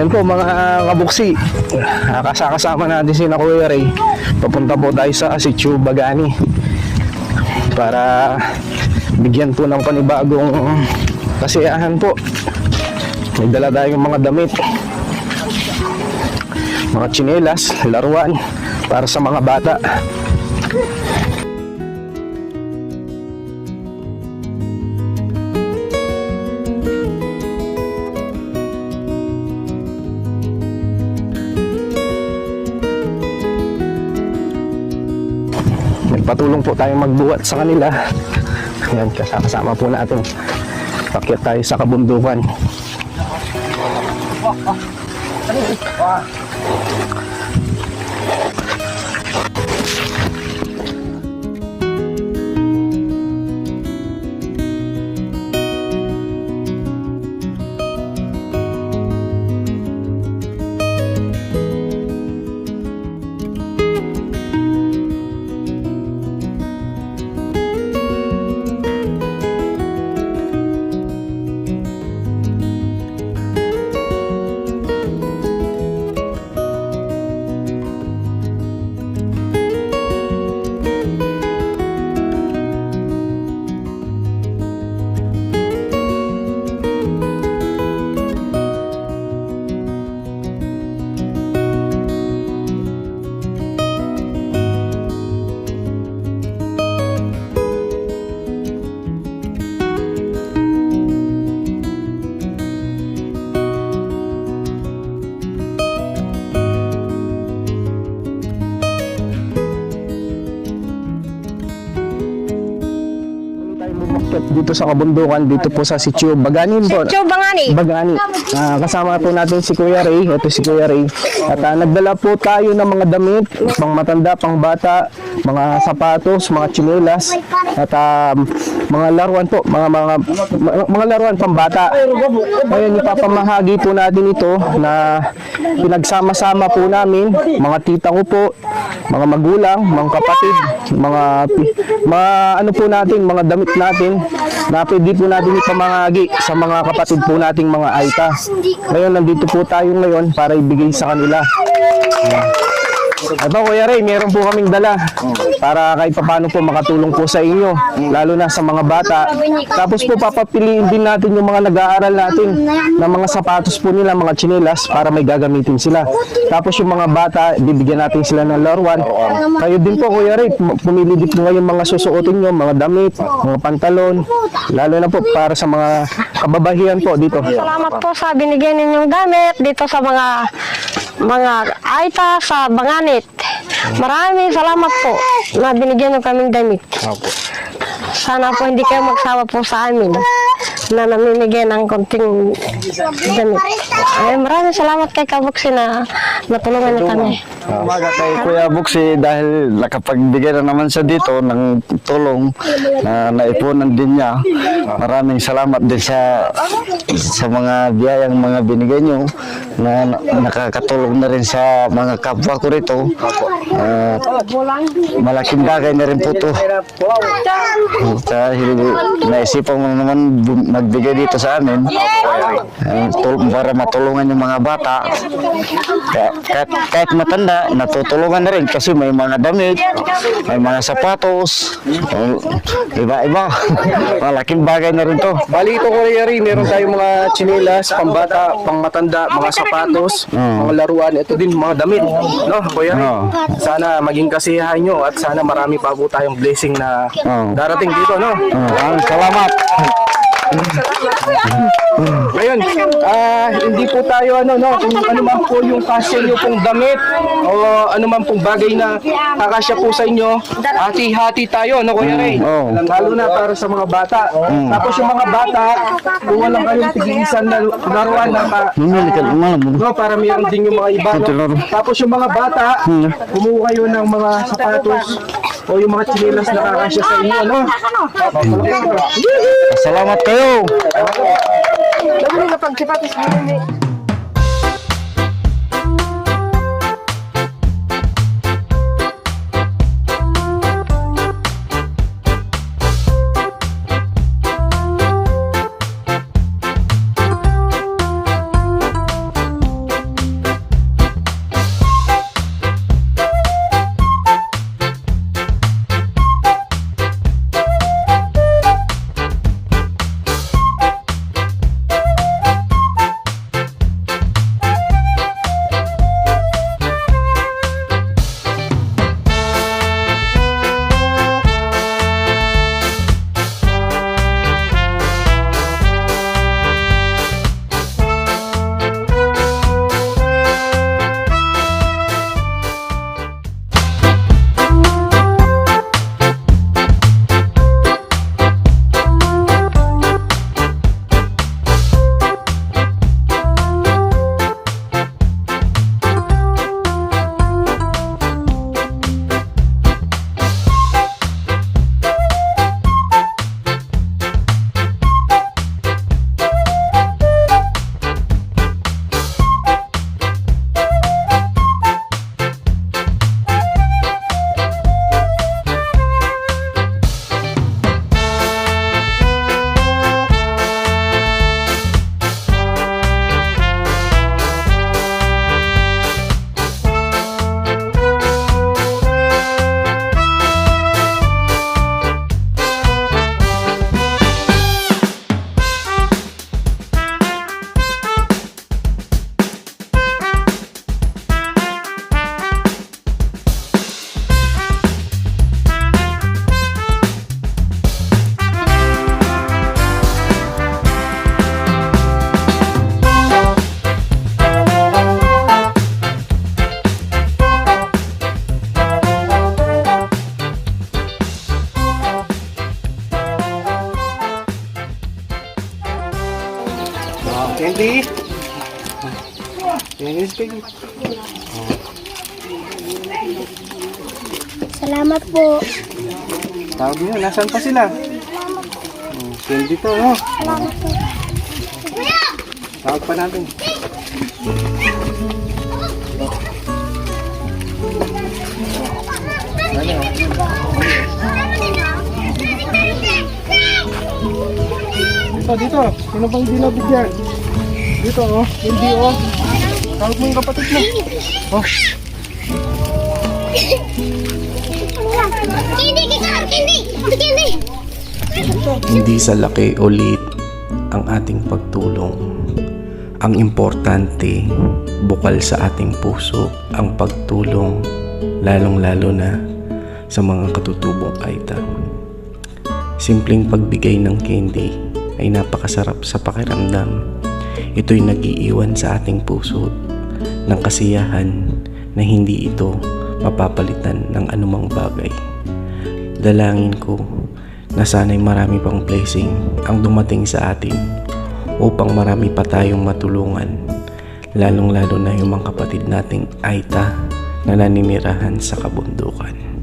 Yan po mga kabuksi, kasama natin si Kuya Ray. Papunta po tayo sa Sitio Bagani para bigyan po ng panibagong kasiyahan po. May dala tayong mga damit, mga tsinelas, laruan para sa mga bata. Patulong po tayong magbuhat sa kanila. Ayan, kasama po natin. Pakyat tayo sa kabundukan. Dito sa kabundukan, dito po sa Sitio Bagani po. Sitio Bagani. Bagani. Kasama po natin si Kuya Ray. Ito si Kuya Ray. At nagdala po tayo ng mga damit, pang matanda, pang bata, mga sapatos, mga tsinelas, at mga laruan po, mga laruan pang bata. Ngayon ipapamahagi po natin ito na pinagsama-sama po namin, mga tita ko po, mga magulang, mga kapatid, mga ano po natin, mga damit natin na pwede po natin ipamahagi sa mga kapatid po nating mga Aita. Ngayon nandito po tayo ngayon para ibigay sa kanila. Ito Kuya Ray, meron po kaming dala para kahit paano po makatulong po sa inyo, lalo na sa mga bata. Tapos po papapiliin din natin yung mga nag-aaral natin ng mga sapatos po nila, mga tsinelas para may gagamitin sila. Tapos yung mga bata, bibigyan natin sila ng laruan. Kayo din po Kuya Ray, pumili din po ngayon mga susuotin nyo, mga damit, mga pantalon, lalo na po para sa mga kababahian po dito. Salamat po sa binigyan ninyong damit dito sa mga Aita sa Banganit. Maraming salamat po na binigyan niyo kaming damit. Sana po hindi kayo magsawa po sa amin na namimigay ng konting damit. Ay, maraming salamat kay Kabuksi na natulungan niyo kami. Umaga kay Kuya Buksi dahil nakapagbigay na naman siya dito ng tulong na naipunan din niya. Maraming salamat din sa mga biyayang mga binigay niyo na nakakatulong na rin sa mga kapwa ko rito. Malaking bagay na rin po ito. Dahil naisipan mo naman magbigay dito sa amin para matulungan yung mga bata. Kahit matanda, natutulungan na rin kasi may mga damit, may mga sapatos, iba-iba. Malaking bagay na rin to. Bali ito Kuya Ray, meron tayong mga tsinelas, pambata, pangmatanda, mga sapatos, mga laruan, ito din mga damit, no Kuya Ray? Sana maging kasiyahan nyo at sana marami pa po tayong blessing na darating dito, no? Salamat. Ngayon, hindi po tayo kung ano man po yung kasya nyo pong damit o ano man pong bagay na kakasya po sa inyo, hati-hati tayo, no Kuya Ray? Lalo na para sa mga bata. Tapos yung mga bata, kung walang kayong tig-iisan na laruan na para mayroon din yung mga iba. No? Tapos yung mga bata, kumuha kayo ng mga sapatos o yung mga tsinelas na kakasya sa inyo, no? Salamat kayo. Dami na pagsipatis mo. Candy. Candy, Candy. Salamat po. Tawag niyo, nasaan pa sila? Candy to, no? Salamat po. Tawag pa natin. Dito. Sino bang hindi nabigyan? Dito, oh. Hindi, oh. Tawag mo yung kapatid mo. Oh. Candy! Hindi sa laki o liit ang ating pagtulong. Ang importante, bukal sa ating puso ang pagtulong, lalong-lalo na sa mga katutubong Aita. Simpleng pagbigay ng candy ay napakasarap sa pakiramdam. Ito'y nag-iiwan sa ating puso ng kasiyahan na hindi ito mapapalitan ng anumang bagay. Dalangin ko na sana'y marami pang blessing ang dumating sa atin upang marami pa tayong matulungan, lalong-lalo na yung mga kapatid nating Aita na naninirahan sa kabundukan.